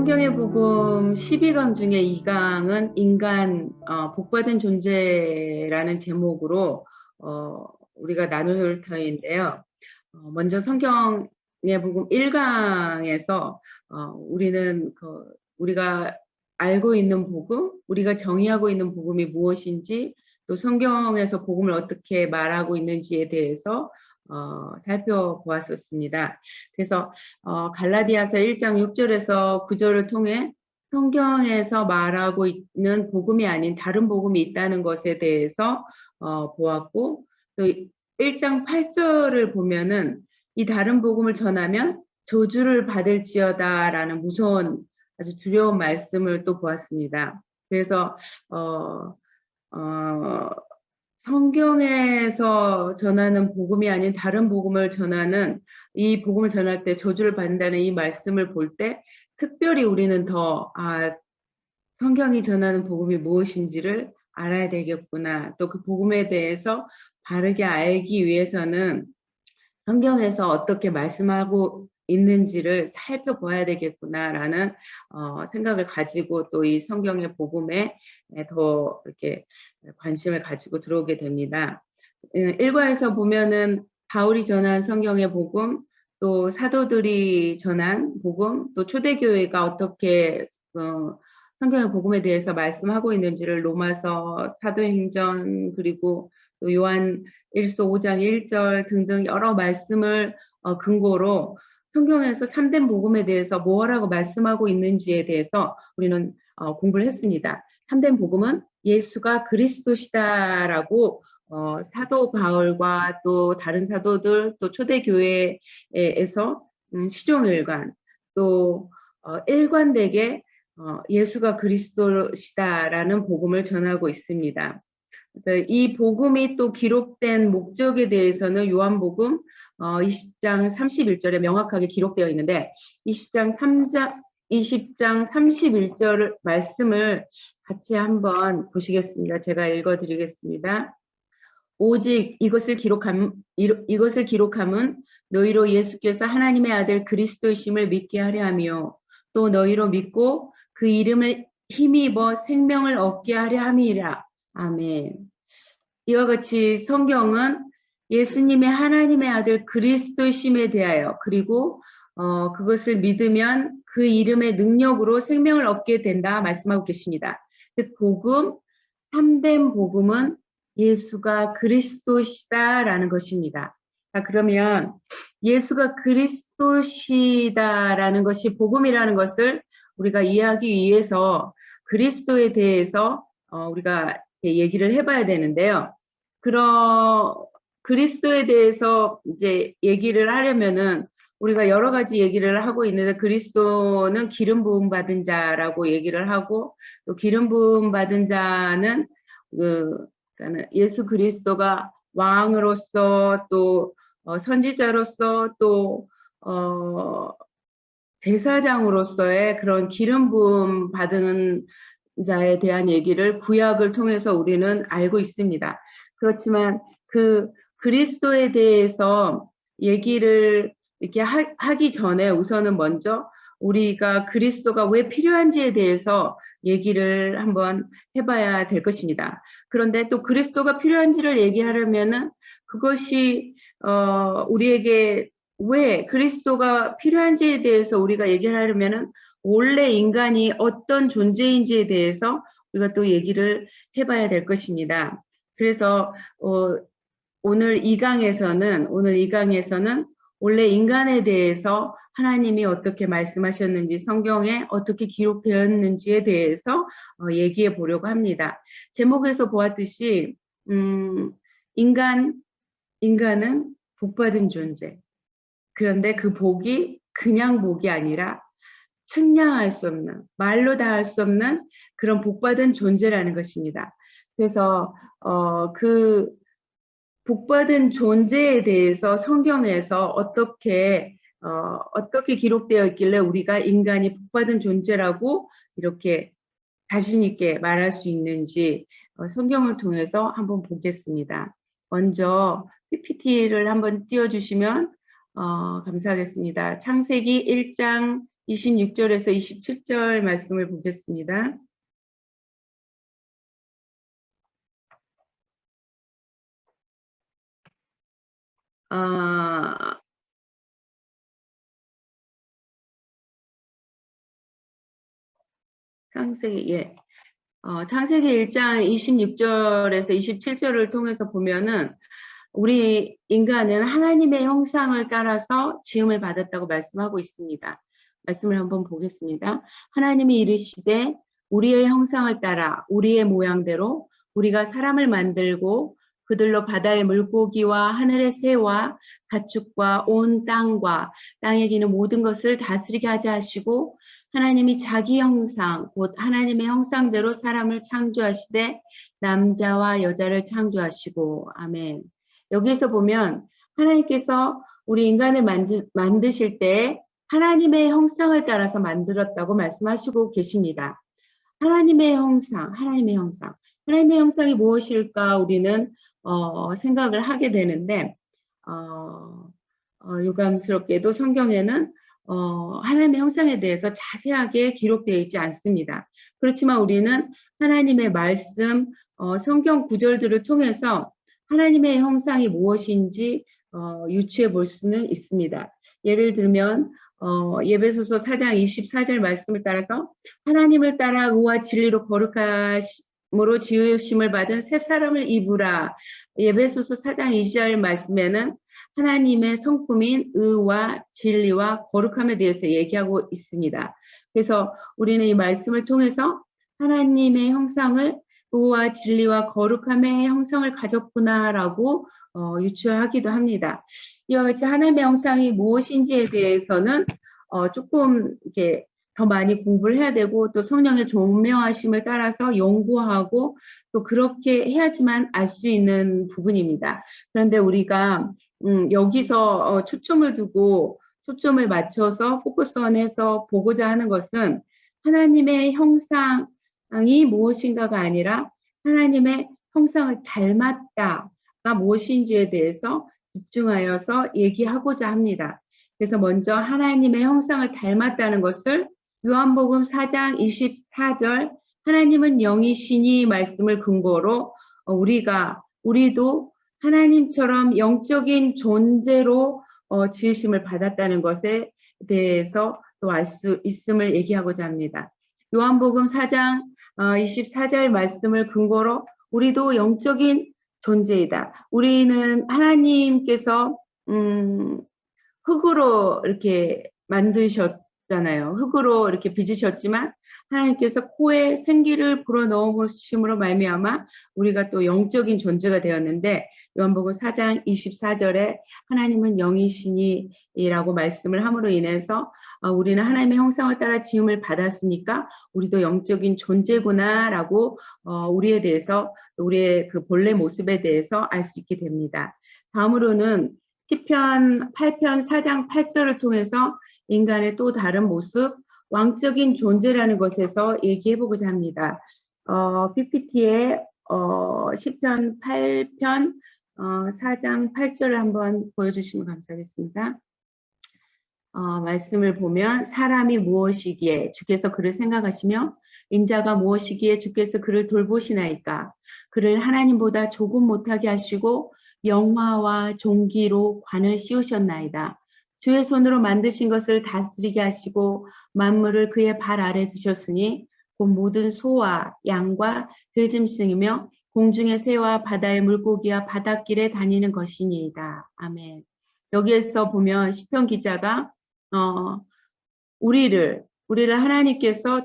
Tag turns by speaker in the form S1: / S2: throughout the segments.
S1: 성경의 복음 12강 중에 2강은 인간 복받은 존재라는 제목으로 우리가 나눌 터인데요. 먼저 성경의 복음 1강에서 우리는 우리가 알고 있는 복음, 우리가 정의하고 있는 복음이 무엇인지, 또 성경에서 복음을 어떻게 말하고 있는지에 대해서 살펴보았었습니다. 그래서 갈라디아서 1장 6절에서 9절을 통해 성경에서 말하고 있는 복음이 아닌 다른 복음이 있다는 것에 대해서 보았고, 또 1장 8절을 보면은 이 다른 복음을 전하면 저주를 받을지어다라는 무서운 아주 두려운 말씀을 또 보았습니다. 그래서 성경에서 전하는 복음이 아닌 다른 복음을 전하는, 이 복음을 전할 때 저주를 받는다는 이 말씀을 볼 때 특별히 우리는 더 성경이 전하는 복음이 무엇인지를 알아야 되겠구나. 또 그 복음에 대해서 바르게 알기 위해서는 성경에서 어떻게 말씀하고 있는지를 살펴봐야 되겠구나라는 생각을 가지고 또 이 성경의 복음에 더 이렇게 관심을 가지고 들어오게 됩니다. 1과에서 보면은 바울이 전한 성경의 복음, 또 사도들이 전한 복음, 또 초대교회가 어떻게 성경의 복음에 대해서 말씀하고 있는지를 로마서, 사도행전, 그리고 또 요한 1서 5장 1절 등등 여러 말씀을 근거로 성경에서 참된 복음에 대해서 뭐라고 말씀하고 있는지에 대해서 우리는 공부를 했습니다. 참된 복음은 예수가 그리스도시다라고 사도 바울과 또 다른 사도들, 또 초대교회에서 시종일관, 또 일관되게 예수가 그리스도시다라는 복음을 전하고 있습니다. 이 복음이 또 기록된 목적에 대해서는 요한복음 20장 31절에 명확하게 기록되어 있는데, 20장 31절 말씀을 같이 한번 보시겠습니다. 제가 읽어드리겠습니다. 오직 이것을 기록함은 너희로 예수께서 하나님의 아들 그리스도이심을 믿게 하려 하며, 또 너희로 믿고 그 이름을 힘입어 생명을 얻게 하려 함이라. 아멘. 이와 같이 성경은 예수님의 하나님의 아들 그리스도심에 대하여, 그리고 그것을 믿으면 그 이름의 능력으로 생명을 얻게 된다 말씀하고 계십니다. 즉 복음, 참된 복음은 예수가 그리스도시다라는 것입니다. 그러면 예수가 그리스도시다라는 것이 복음이라는 것을 우리가 이해하기 위해서 그리스도에 대해서 우리가 얘기를 해봐야 되는데요. 그리스도에 대해서 이제 얘기를 하려면은 우리가 여러 가지 얘기를 하고 있는데, 그리스도는 기름 부음 받은 자라고 얘기를 하고, 또 기름 부음 받은 자는 예수 그리스도가 왕으로서, 또 선지자로서, 또 제사장으로서의 그런 기름 부음 받은 자에 대한 얘기를 구약을 통해서 우리는 알고 있습니다. 그렇지만 그 그리스도에 대해서 얘기를 이렇게 하기 전에 우선은 먼저 우리가 그리스도가 왜 필요한지에 대해서 얘기를 한번 해봐야 될 것입니다. 그런데 또 그리스도가 필요한지를 얘기하려면은 그것이 우리에게 왜 그리스도가 필요한지에 대해서 우리가 얘기를 하려면은 원래 인간이 어떤 존재인지에 대해서 우리가 또 얘기를 해봐야 될 것입니다. 그래서 오늘 이 강에서는 원래 인간에 대해서 하나님이 어떻게 말씀하셨는지, 성경에 어떻게 기록되었는지에 대해서 얘기해 보려고 합니다. 제목에서 보았듯이 인간은 복받은 존재. 그런데 그 복이 그냥 복이 아니라 측량할 수 없는, 말로 다 할 수 없는 그런 복받은 존재라는 것입니다. 그래서 그 복받은 존재에 대해서 성경에서 어떻게 기록되어 있길래 우리가 인간이 복받은 존재라고 이렇게 자신 있게 말할 수 있는지 성경을 통해서 한번 보겠습니다. 먼저 PPT를 한번 띄워주시면 감사하겠습니다. 창세기 1장 26절에서 27절 말씀을 보겠습니다. 창세기, 창세기 1장 26절에서 27절을 통해서 보면은 우리 인간은 하나님의 형상을 따라서 지음을 받았다고 말씀하고 있습니다. 말씀을 한번 보겠습니다. 하나님이 이르시되 우리의 형상을 따라 우리의 모양대로 우리가 사람을 만들고 그들로 바다의 물고기와 하늘의 새와 가축과 온 땅과 땅에 기는 모든 것을 다스리게 하자 하시고 하나님이 자기 형상 곧 하나님의 형상대로 사람을 창조하시되 남자와 여자를 창조하시고 아멘. 여기서 보면 하나님께서 우리 인간을 만드실 때 하나님의 형상을 따라서 만들었다고 말씀하시고 계십니다. 하나님의 형상, 하나님의 형상이 무엇일까 우리는 생각을 하게 되는데 유감스럽게도 성경에는 하나님의 형상에 대해서 자세하게 기록되어 있지 않습니다. 그렇지만 우리는 하나님의 말씀, 성경 구절들을 통해서 하나님의 형상이 무엇인지 유추해 볼 수는 있습니다. 예를 들면 에베소서 4장 24절 말씀을 따라서 하나님을 따라 의와 진리로 거룩하심으로 지으심을 받은 새 사람을 입으라. 에베소서 4장 20절 말씀에는 하나님의 성품인 의와 진리와 거룩함에 대해서 얘기하고 있습니다. 그래서 우리는 이 말씀을 통해서 하나님의 형상을 의와 진리와 거룩함의 형상을 가졌구나라고 유추하기도 합니다. 이와 같이 하나님의 형상이 무엇인지에 대해서는 조금 이렇게 더 많이 공부를 해야 되고 또 성령의 조명하심을 따라서 연구하고 또 그렇게 해야지만 알 수 있는 부분입니다. 그런데 우리가 여기서 초점을 두고 초점을 맞춰서 포커스온해서 보고자 하는 것은 하나님의 형상이 무엇인가가 아니라 하나님의 형상을 닮았다가 무엇인지에 대해서 집중하여서 얘기하고자 합니다. 그래서 먼저 하나님의 형상을 닮았다는 것을 요한복음 4장 24절 하나님은 영이시니 말씀을 근거로 우리도 하나님처럼 영적인 존재로 지으심을 받았다는 것에 대해서 또 알 수 있음을 얘기하고자 합니다. 요한복음 4장 24절 말씀을 근거로 우리도 영적인 존재이다. 우리는 하나님께서 흙으로 이렇게 만드셨잖아요. 흙으로 이렇게 빚으셨지만 하나님께서 코에 생기를 불어넣으심으로 말미암아 우리가 또 영적인 존재가 되었는데 요한복음 4장 24절에 하나님은 영이시니라고 말씀을 함으로 인해서 우리는 하나님의 형상을 따라 지음을 받았으니까 우리도 영적인 존재구나라고 우리에 대해서 우리의 그 본래 모습에 대해서 알 수 있게 됩니다. 다음으로는 시편 8편 4장 8절을 통해서 인간의 또 다른 모습, 왕적인 존재라는 것에서 얘기해 보고자 합니다. PPT에 시편 8편 4장 8절을 한번 보여주시면 감사하겠습니다. 말씀을 보면 사람이 무엇이기에 주께서 그를 생각하시며 인자가 무엇이기에 주께서 그를 돌보시나이까. 그를 하나님보다 조금 못하게 하시고 영화와 종기로 관을 씌우셨나이다. 주의 손으로 만드신 것을 다스리게 하시고 만물을 그의 발 아래 두셨으니 곧 모든 소와 양과 들짐승이며 공중의 새와 바다의 물고기와 바닷길에 다니는 것이니이다. 아멘. 여기에서 보면 시편 기자가 우리를 하나님께서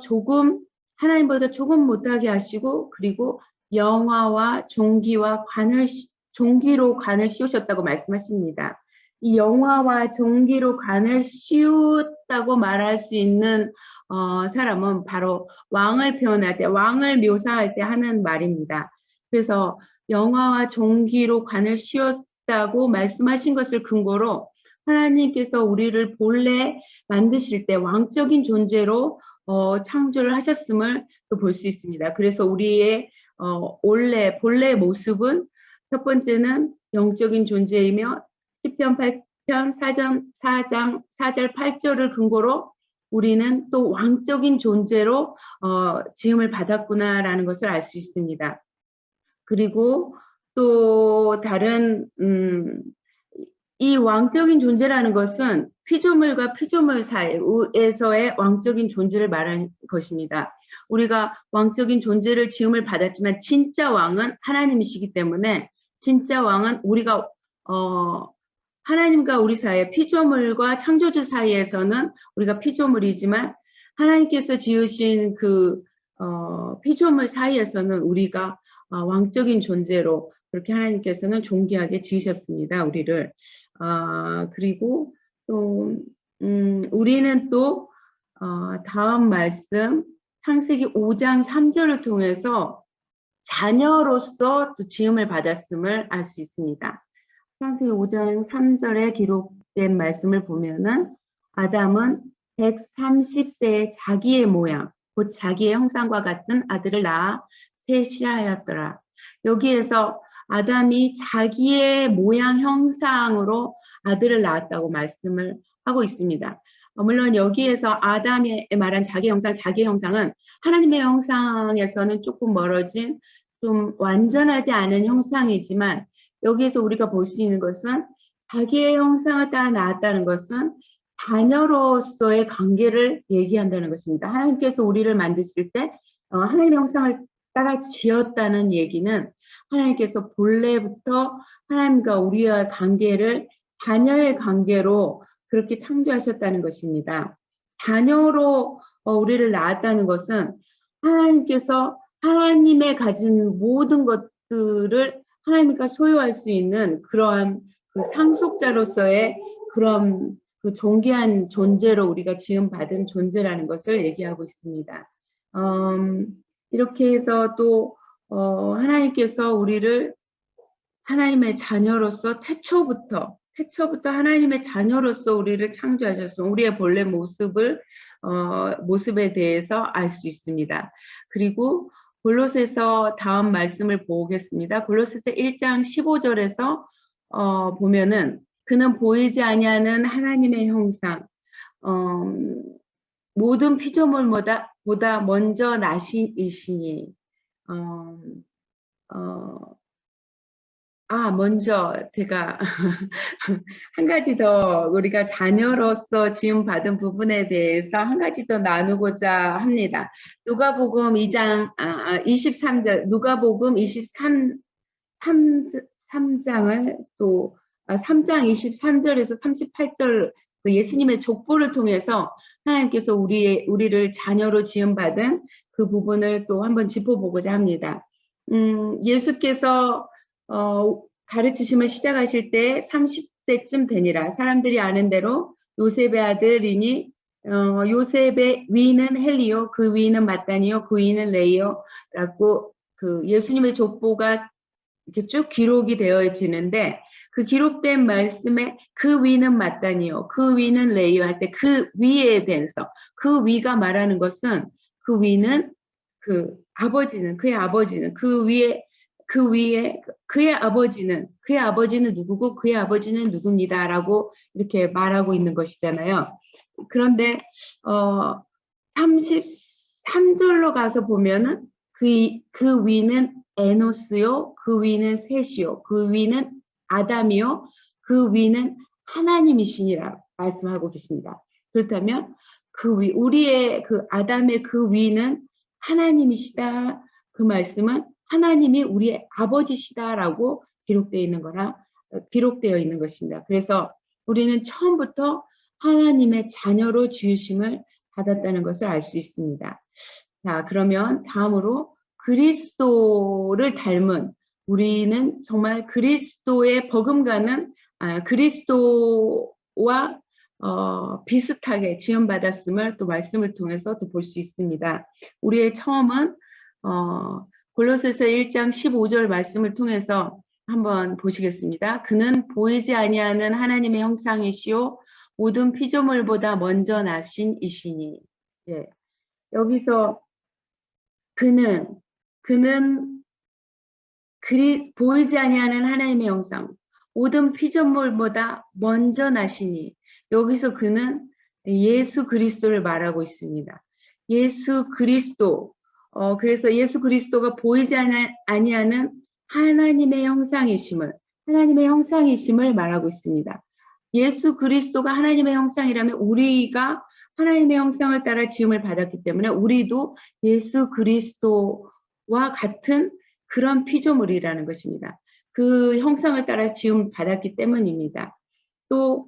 S1: 하나님보다 조금 못하게 하시고 그리고 영화와 종기로 관을 씌우셨다고 말씀하십니다. 이 영화와 종기로 관을 씌웠다고 말할 수 있는 사람은 바로 왕을 표현할 때, 왕을 묘사할 때 하는 말입니다. 그래서 영화와 종기로 관을 씌웠다고 말씀하신 것을 근거로 하나님께서 우리를 본래 만드실 때 왕적인 존재로 창조를 하셨음을 또 볼 수 있습니다. 그래서 우리의 본래 모습은 첫 번째는 영적인 존재이며 시편 8편 4장 4절 8절을 근거로 우리는 또 왕적인 존재로 지음을 받았구나라는 것을 알 수 있습니다. 그리고 또 다른 이 왕적인 존재라는 것은 피조물과 피조물 사이에서의 왕적인 존재를 말하는 것입니다. 우리가 왕적인 존재를 지음을 받았지만 진짜 왕은 하나님이시기 때문에 진짜 왕은 우리가 하나님과 우리 사이에 피조물과 창조주 사이에서는 우리가 피조물이지만 하나님께서 지으신 그 피조물 사이에서는 우리가 왕적인 존재로 그렇게 하나님께서는 존귀하게 지으셨습니다. 우리를. 그리고 또 우리는 또 다음 말씀 창세기 5장 3절을 통해서 자녀로서 또 지음을 받았음을 알 수 있습니다. 창세기 5장 3절에 기록된 말씀을 보면은 아담은 130세의 자기의 모양, 곧 자기의 형상과 같은 아들을 낳아 셋이하였더라. 여기에서 아담이 자기의 모양 형상으로 아들을 낳았다고 말씀을 하고 있습니다. 물론 여기에서 아담이 말한 자기의 형상은 하나님의 형상에서는 조금 멀어진 좀 완전하지 않은 형상이지만 여기에서 우리가 볼 수 있는 것은 자기의 형상을 따라 낳았다는 것은 자녀로서의 관계를 얘기한다는 것입니다. 하나님께서 우리를 만드실 때 하나님의 형상을 따라 지었다는 얘기는 하나님께서 본래부터 하나님과 우리와의 관계를 자녀의 관계로 그렇게 창조하셨다는 것입니다. 자녀로 우리를 낳았다는 것은 하나님께서 하나님의 가진 모든 것들을 하나님과 소유할 수 있는 그러한 그 상속자로서의 그런 그 존귀한 존재로 우리가 지음받은 존재라는 것을 얘기하고 있습니다. 이렇게 해서 또 하나님께서 우리를 하나님의 자녀로서 태초부터 하나님의 자녀로서 우리를 창조하셔서 우리의 본래 모습에 대해서 알 수 있습니다. 그리고 골로새서 다음 말씀을 보겠습니다. 골로새서 1장 15절에서 보면은 그는 보이지 아니하는 하나님의 형상, 모든 피조물보다 먼저 나신 이시니 먼저 제가 한 가지 더 우리가 자녀로서 지음받은 부분에 대해서 한 가지 더 나누고자 합니다. 누가복음 2장 23절, 누가복음 3장을 또 3장 23절에서 38절 그 예수님의 족보를 통해서 하나님께서 우리를 자녀로 지음받은 그 부분을 또 한번 짚어보고자 합니다. 예수께서 가르치심을 시작하실 때 30세쯤 되니라. 사람들이 아는 대로 요셉의 아들이니 요셉의 위는 헬리요, 그 위는 마따니요, 그 위는 레이요라고 그 예수님의 족보가 이렇게 쭉 기록이 되어지는데 그 기록된 말씀에 그 위는 마따니요, 그 위는 레이요 할 때 그 위에 대해서 그 위가 말하는 것은 그 위는 그의 아버지는 그 위에 그의 아버지는 누구고 그의 아버지는 누굽니다라고 이렇게 말하고 있는 것이잖아요. 그런데 33절로 가서 보면은 그 위는 에노스요, 그 위는 셋이요, 그 위는 아담이요, 그 위는 하나님이시니라 말씀하고 계십니다. 그렇다면 우리의 그 아담의 그 위는 하나님이시다. 그 말씀은 하나님이 우리의 아버지시다라고 기록되어 있는 것입니다. 그래서 우리는 처음부터 하나님의 자녀로 지으심을 받았다는 것을 알 수 있습니다. 자, 그러면 다음으로 그리스도를 닮은 우리는 정말 그리스도의 버금가는 그리스도와 비슷하게 지음받았음을 또 말씀을 통해서 또 볼 수 있습니다. 우리의 처음은 골로새서 1장 15절 말씀을 통해서 한번 보시겠습니다. 그는 보이지 아니하는 하나님의 형상이시요 모든 피조물보다 먼저 나신 이시니. 예. 여기서 그는 보이지 아니하는 하나님의 형상 모든 피조물보다 먼저 나시니 여기서 그는 예수 그리스도를 말하고 있습니다. 예수 그리스도. 그래서 예수 그리스도가 보이지 아니하는 하나님의 형상이심을 말하고 있습니다. 예수 그리스도가 하나님의 형상이라면 우리가 하나님의 형상을 따라 지음을 받았기 때문에 우리도 예수 그리스도와 같은 그런 피조물이라는 것입니다. 그 형상을 따라 지음 받았기 때문입니다. 또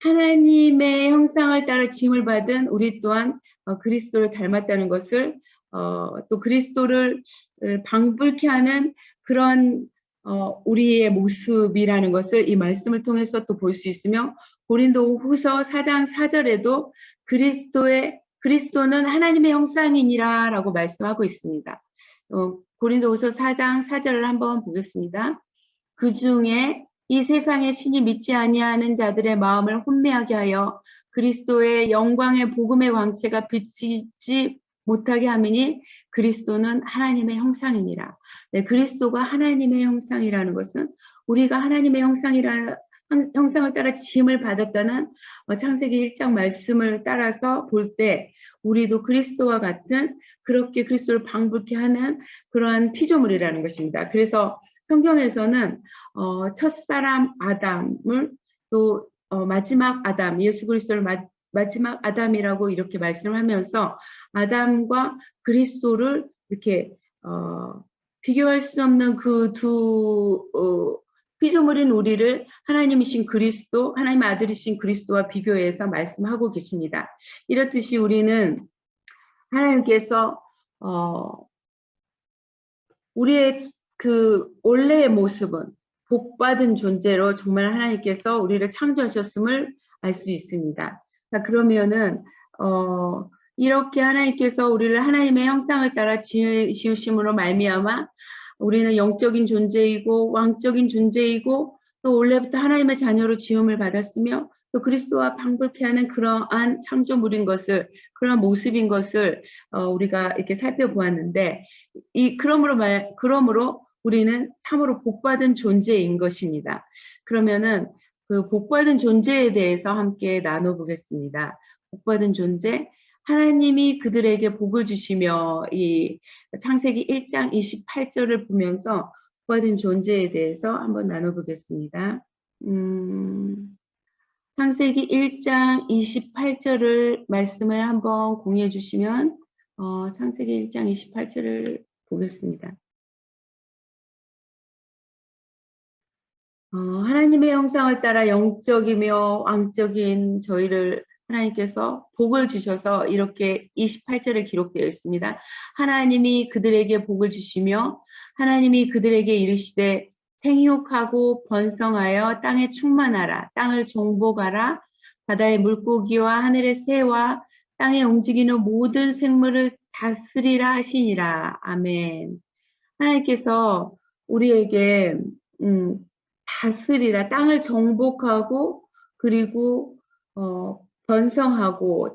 S1: 하나님의 형상을 따라 지음을 받은 우리 또한 그리스도를 닮았다는 것을 또 그리스도를 방불케 하는 그런 우리의 모습이라는 것을 이 말씀을 통해서 또 볼 수 있으며 고린도후서 4장 4절에도 그리스도는 하나님의 형상이니라 라고 말씀하고 있습니다. 고린도후서 4장 4절을 한번 보겠습니다. 그 중에 이 세상의 신이 믿지 아니하는 자들의 마음을 혼미하게 하여 그리스도의 영광의 복음의 광채가 비치지 못하게 함이니 그리스도는 하나님의 형상이니라. 네, 그리스도가 하나님의 형상이라는 것은 우리가 하나님의 형상을 따라 지음을 받았다는 창세기 1장 말씀을 따라서 볼 때 우리도 그리스도와 같은 그렇게 그리스도를 방불케 하는 그러한 피조물이라는 것입니다. 그래서 성경에서는 첫사람 아담을 또 마지막 아담, 예수 그리스도를 마지막 아담이라고 이렇게 말씀하면서 아담과 그리스도를 이렇게 비교할 수 없는 그 두 피조물인 우리를 하나님이신 그리스도, 하나님의 아들이신 그리스도와 비교해서 말씀하고 계십니다. 이렇듯이 우리는 하나님께서 우리의 그 원래의 모습은 복받은 존재로 정말 하나님께서 우리를 창조하셨음을 알 수 있습니다. 자, 그러면은 이렇게 하나님께서 우리를 하나님의 형상을 따라 지으심으로 말미암아 우리는 영적인 존재이고 왕적인 존재이고 또 원래부터 하나님의 자녀로 지음을 받았으며 또 그리스도와 방불케 하는 그러한 창조물인 것을 그러한 모습인 것을 우리가 이렇게 살펴보았는데 그러므로 우리는 참으로 복받은 존재인 것입니다. 그러면은 그 복받은 존재에 대해서 함께 나눠보겠습니다. 복받은 존재, 하나님이 그들에게 복을 주시며 이 창세기 1장 28절을 보면서 복받은 존재에 대해서 한번 나눠보겠습니다. 창세기 1장 28절을 말씀을 한번 공유해 주시면 창세기 1장 28절을 보겠습니다. 하나님의 형상을 따라 영적이며 왕적인 저희를 하나님께서 복을 주셔서 이렇게 28절에 기록되어 있습니다. 하나님이 그들에게 복을 주시며 하나님이 그들에게 이르시되 생육하고 번성하여 땅에 충만하라. 땅을 정복하라. 바다의 물고기와 하늘의 새와 땅에 움직이는 모든 생물을 다스리라 하시니라. 아멘. 하나님께서 우리에게 다스리라, 땅을 정복하고 그리고 번성하고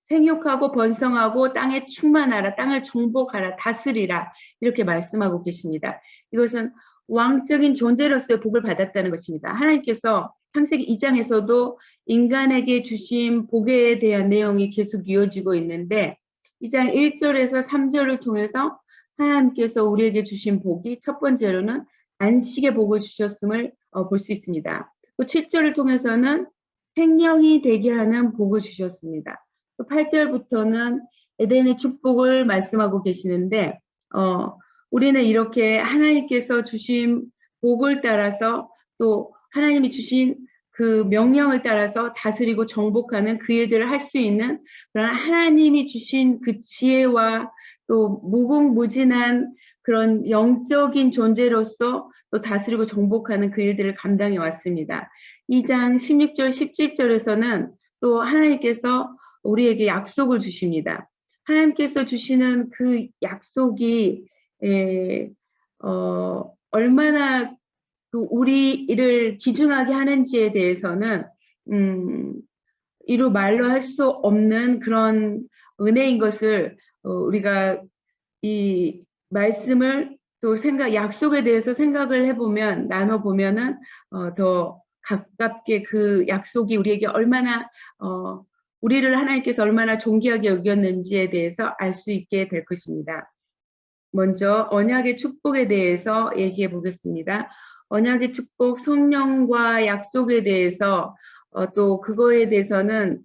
S1: 생육하고 번성하고 땅에 충만하라, 땅을 정복하라, 다스리라 이렇게 말씀하고 계십니다. 이것은 왕적인 존재로서의 복을 받았다는 것입니다. 하나님께서 창세기 2장에서도 인간에게 주신 복에 대한 내용이 계속 이어지고 있는데 2장 1절에서 3절을 통해서 하나님께서 우리에게 주신 복이 첫 번째로는 안식의 복을 주셨음을 볼 수 있습니다. 또 7절을 통해서는 생명이 되게 하는 복을 주셨습니다. 또 8절부터는 에덴의 축복을 말씀하고 계시는데 우리는 이렇게 하나님께서 주신 복을 따라서 또 하나님이 주신 그 명령을 따라서 다스리고 정복하는 그 일들을 할 수 있는 그런 하나님이 주신 그 지혜와 또 무궁무진한 그런 영적인 존재로서 또 다스리고 정복하는 그 일들을 감당해 왔습니다. 2장 16절, 17절에서는 또 하나님께서 우리에게 약속을 주십니다. 하나님께서 주시는 그 약속이 얼마나 그 우리를 기준하게 하는지에 대해서는 이루 말로 할 수 없는 그런 은혜인 것을 우리가 이 말씀을 또 약속에 대해서 생각을 해보면 나눠보면은 더 가깝게 그 약속이 우리에게 얼마나 우리를 하나님께서 얼마나 존귀하게 여겼는지에 대해서 알 수 있게 될 것입니다. 먼저 언약의 축복에 대해서 얘기해 보겠습니다. 언약의 축복, 성령과 약속에 대해서 또 그거에 대해서는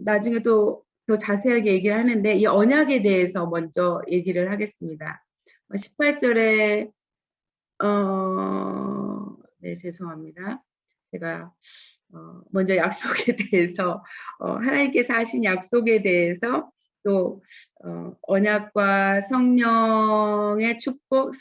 S1: 나중에 또 더 자세하게 얘기를 하는데 이 언약에 대해서 먼저 얘기를 하겠습니다. 18절에 네, 죄송합니다. 제가 먼저 약속에 대해서 하나님께서 하신 약속에 대해서 또 언약과 성령의 축복,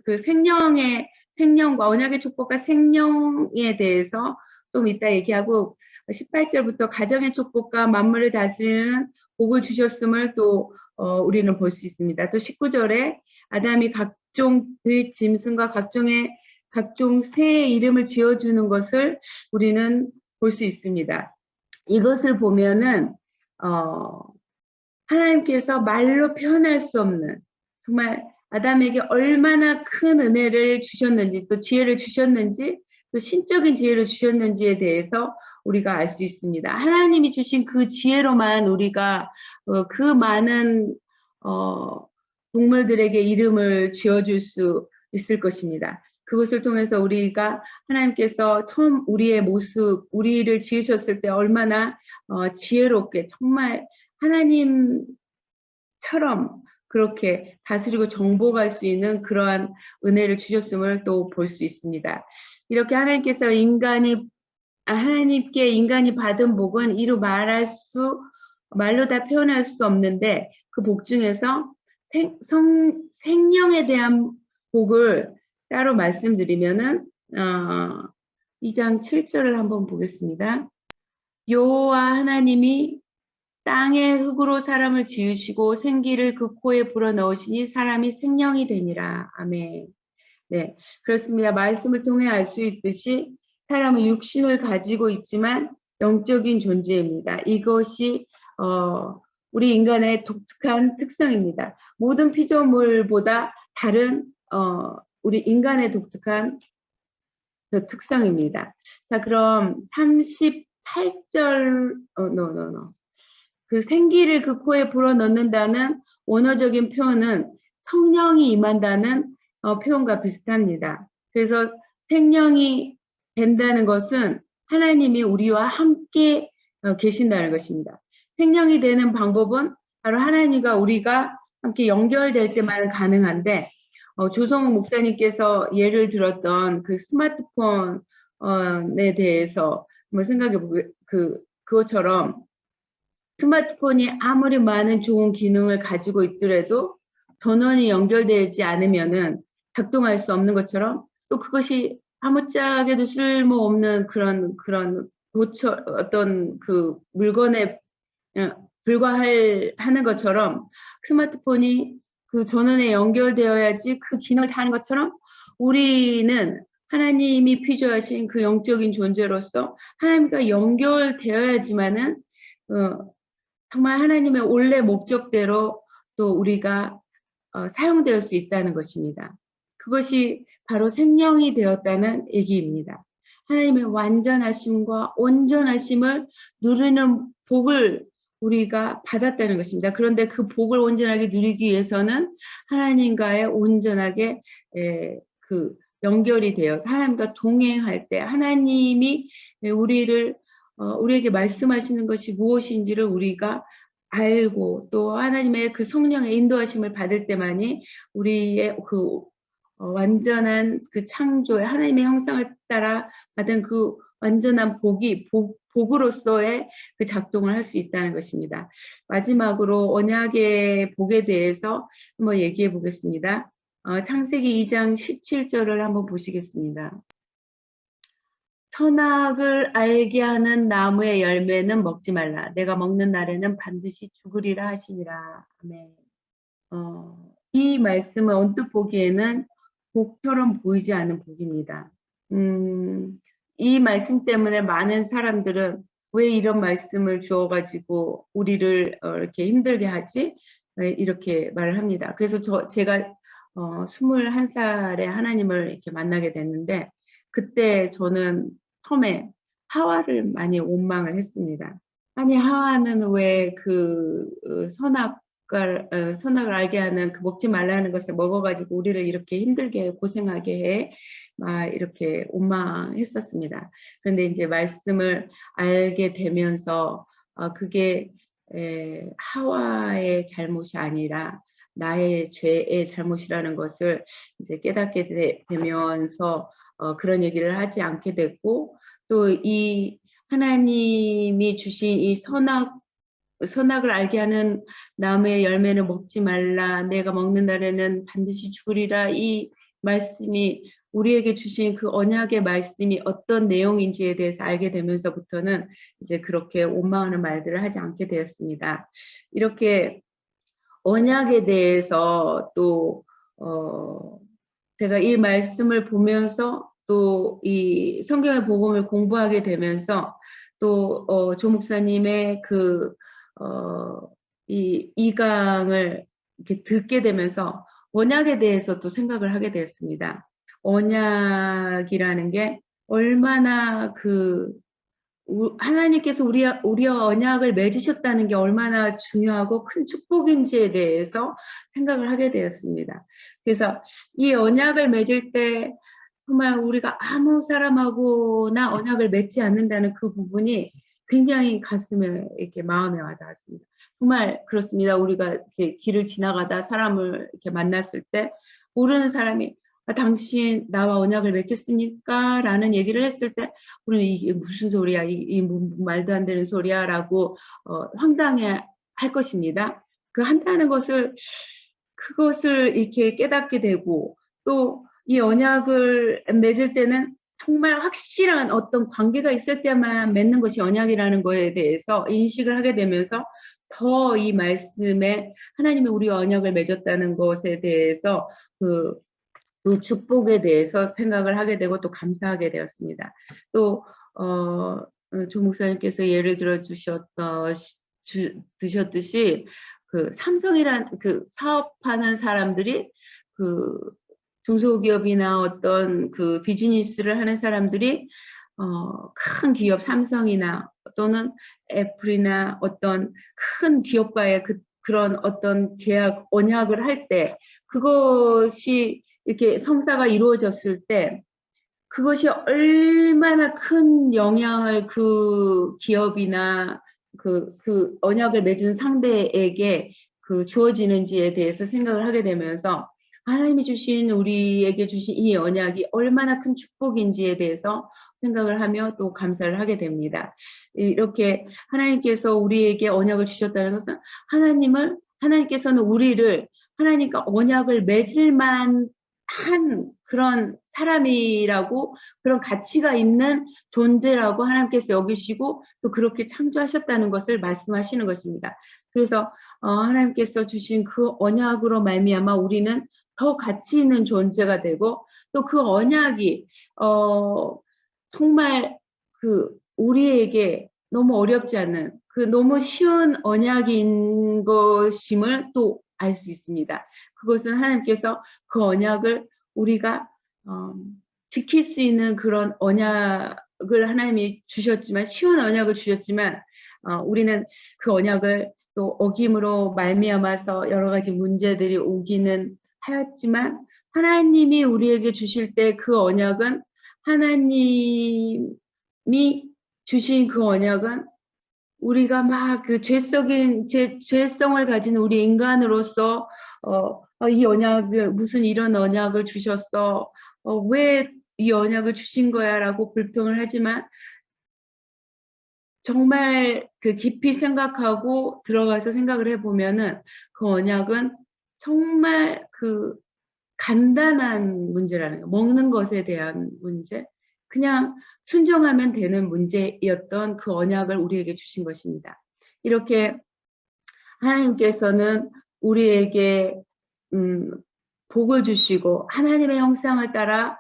S1: 그 생명과 언약의 축복과 생명에 대해서 좀 이따 얘기하고 18절부터 가정의 축복과 만물을 다스리는 복을 주셨음을 또 우리는 볼 수 있습니다. 또 19절에 아담이 각종 그 짐승과 각종 새의 이름을 지어주는 것을 우리는 볼 수 있습니다. 이것을 보면은 하나님께서 말로 표현할 수 없는 정말 아담에게 얼마나 큰 은혜를 주셨는지 또 지혜를 주셨는지 또 신적인 지혜를 주셨는지에 대해서 우리가 알 수 있습니다. 하나님이 주신 그 지혜로만 우리가 그 많은 동물들에게 이름을 지어줄 수 있을 것입니다. 그것을 통해서 우리가 하나님께서 처음 우리의 모습, 우리를 지으셨을 때 얼마나 지혜롭게 정말 하나님처럼 그렇게 다스리고 정복할 수 있는 그러한 은혜를 주셨음을 또 볼 수 있습니다. 이렇게 하나님께서 하나님께 인간이 받은 복은 이루 말로 다 표현할 수 없는데 그 복 중에서 생명에 대한 복을 따로 말씀드리면은 2장 7절을 한번 보겠습니다. 여호와 하나님이 땅의 흙으로 사람을 지으시고 생기를 그 코에 불어넣으시니 사람이 생명이 되니라. 아멘. 네, 그렇습니다. 말씀을 통해 알 수 있듯이 사람은 육신을 가지고 있지만 영적인 존재입니다. 이것이 우리 인간의 독특한 특성입니다. 모든 피조물보다 다른 우리 인간의 독특한 특성입니다. 자, 그럼 38절 그 생기를 그 코에 불어넣는다는 원어적인 표현은 성령이 임한다는 표현과 비슷합니다. 그래서 생명이 된다는 것은 하나님이 우리와 함께 계신다는 것입니다. 생명이 되는 방법은 바로 하나님과 우리가 함께 연결될 때만 가능한데 조성욱 목사님께서 예를 들었던 그 스마트폰에 대해서 한번 생각해 보고 그것처럼 스마트폰이 아무리 많은 좋은 기능을 가지고 있더라도 전원이 연결되지 않으면은 작동할 수 없는 것처럼 또 그것이 아무짝에도 쓸모없는 그런 어떤 그 물건에 불과하는 것처럼 스마트폰이 그 전원에 연결되어야지 그 기능을 다 하는 것처럼 우리는 하나님이 피조하신 그 영적인 존재로서 하나님과 연결되어야지만은 정말 하나님의 원래 목적대로 또 우리가 사용될 수 있다는 것입니다. 그것이 바로 생명이 되었다는 얘기입니다. 하나님의 완전하심과 온전하심을 누리는 복을 우리가 받았다는 것입니다. 그런데 그 복을 온전하게 누리기 위해서는 하나님과의 온전하게 그 연결이 되어서 하나님과 동행할 때 하나님이 우리에게 말씀하시는 것이 무엇인지를 우리가 알고 또 하나님의 그 성령의 인도하심을 받을 때만이 우리의 그 완전한 그 창조의 하나님의 형상을 따라 받은 그 완전한 복으로서의 그 작동을 할 수 있다는 것입니다. 마지막으로 언약의 복에 대해서 한번 얘기해 보겠습니다. 창세기 2장 17절을 한번 보시겠습니다. 선악을 알게 하는 나무의 열매는 먹지 말라. 내가 먹는 날에는 반드시 죽으리라 하시니라. 아멘. 이 말씀은 언뜻 보기에는 복처럼 보이지 않는 복입니다. 이 말씀 때문에 많은 사람들은 왜 이런 말씀을 주어가지고 우리를 이렇게 힘들게 하지? 이렇게 말을 합니다. 그래서 제가 21살에 하나님을 이렇게 만나게 됐는데 그때 저는 처음에 하와를 많이 원망을 했습니다. 아니 하와는 왜 그 선악을 알게 하는 그 먹지 말라는 것을 먹어가지고 우리를 이렇게 힘들게 고생하게 해? 막 이렇게 원망했었습니다. 그런데 이제 말씀을 알게 되면서 그게 하와의 잘못이 아니라 나의 죄의 잘못이라는 것을 이제 깨닫게 되면서 그런 얘기를 하지 않게 됐고, 또 이 하나님이 주신 이 선악을 알게 하는 나무의 열매는 먹지 말라, 내가 먹는 날에는 반드시 죽으리라, 이 말씀이 우리에게 주신 그 언약의 말씀이 어떤 내용인지에 대해서 알게 되면서부터는 이제 그렇게 원망하는 말들을 하지 않게 되었습니다. 이렇게 언약에 대해서 또 제가 이 말씀을 보면서 또 이 성경의 복음을 공부하게 되면서 또 조 목사님의 이 강을 이렇게 듣게 되면서 언약에 대해서 또 생각을 하게 되었습니다. 언약이라는 게 얼마나 하나님께서 우리와 언약을 맺으셨다는 게 얼마나 중요하고 큰 축복인지에 대해서 생각을 하게 되었습니다. 그래서 이 언약을 맺을 때 정말 우리가 아무 사람하고나 언약을 맺지 않는다는 그 부분이 굉장히 가슴에 이렇게 마음에 와닿았습니다. 정말 그렇습니다. 우리가 이렇게 길을 지나가다 사람을 이렇게 만났을 때 모르는 사람이 당신 나와 언약을 맺겠습니까? 라는 얘기를 했을 때 우리는 이게 무슨 소리야? 이 말도 안 되는 소리야? 라고 황당해 할 것입니다. 한다는 그것을 이렇게 깨닫게 되고, 또 이 언약을 맺을 때는 정말 확실한 어떤 관계가 있을 때만 맺는 것이 언약이라는 거에 대해서 인식을 하게 되면서 더 이 말씀에 하나님이 우리와 언약을 맺었다는 것에 대해서 그 축복에 대해서 생각을 하게 되고 또 감사하게 되었습니다. 또 조 목사님께서 예를 들어 주셨듯이 삼성이란 사업하는 사람들이 중소기업이나 어떤 비즈니스를 하는 사람들이 큰 기업 삼성이나 또는 애플이나 어떤 큰 기업과의 그런 어떤 계약 언약을 할 때 그것이 이렇게 성사가 이루어졌을 때 그것이 얼마나 큰 영향을 그 기업이나 그 언약을 맺은 상대에게 주어지는지에 대해서 생각을 하게 되면서 하나님이 우리에게 주신 이 언약이 얼마나 큰 축복인지에 대해서 생각을 하며 또 감사를 하게 됩니다. 이렇게 하나님께서 우리에게 언약을 주셨다는 것은 하나님께서는 우리를 하나님과 언약을 맺을 만한 그런 사람이라고, 그런 가치가 있는 존재라고 하나님께서 여기시고 또 그렇게 창조하셨다는 것을 말씀하시는 것입니다. 그래서 하나님께서 주신 그 언약으로 말미암아 우리는 더 가치 있는 존재가 되고, 또 그 언약이 정말 우리에게 너무 어렵지 않은 너무 쉬운 언약인 것임을 또 알 수 있습니다. 그것은 하나님께서 그 언약을 우리가 지킬 수 있는 그런 언약을 하나님이 주셨지만, 쉬운 언약을 주셨지만 우리는 그 언약을 또 어김으로 말미암아서 여러 가지 문제들이 오기는 하였지만, 하나님이 우리에게 주실 때 그 언약은, 하나님이 주신 그 언약은 우리가 막 죄성을 가진 우리 인간으로서 이 언약을, 무슨 이런 언약을 주셨어? 왜 이 언약을 주신 거야? 라고 불평을 하지만, 정말 깊이 생각하고 들어가서 생각을 해보면은 그 언약은 정말 간단한 문제라는 거, 먹는 것에 대한 문제, 그냥 순종하면 되는 문제였던 그 언약을 우리에게 주신 것입니다. 이렇게 하나님께서는 우리에게 복을 주시고, 하나님의 형상을 따라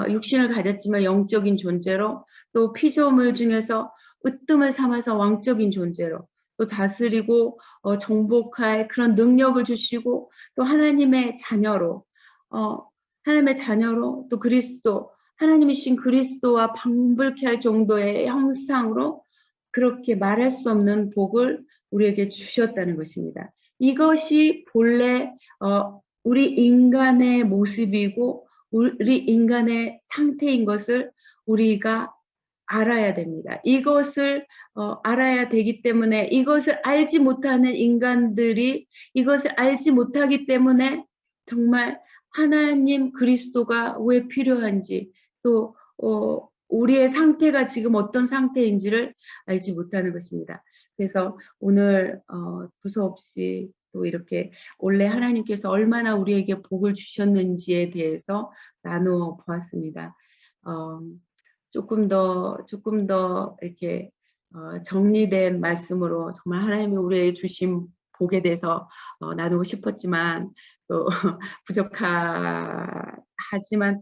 S1: 육신을 가졌지만 영적인 존재로, 또 피조물 중에서 으뜸을 삼아서 왕적인 존재로 또 다스리고 정복할 그런 능력을 주시고, 또 하나님의 자녀로 또 그리스도 하나님이신 그리스도와 방불케 할 정도의 형상으로 그렇게 말할 수 없는 복을 우리에게 주셨다는 것입니다. 이것이 본래 우리 인간의 모습이고 우리 인간의 상태인 것을 우리가 알아야 됩니다. 이것을 알아야 되기 때문에 이것을 알지 못하는 인간들이 이것을 알지 못하기 때문에 정말 하나님 그리스도가 왜 필요한지 또 우리의 상태가 지금 어떤 상태인지를 알지 못하는 것입니다. 그래서 오늘 두서없이 또 이렇게 원래 하나님께서 얼마나 우리에게 복을 주셨는지에 대해서 나누어 보았습니다. 조금 더 이렇게 정리된 말씀으로 정말 하나님이 우리에게 주신 복에 대해서 나누고 싶었지만 또 부족하지만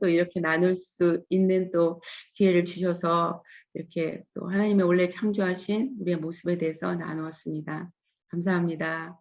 S1: 또 이렇게 나눌 수 있는 또 기회를 주셔서 이렇게 또 하나님의 원래 창조하신 우리의 모습에 대해서 나누었습니다. 감사합니다.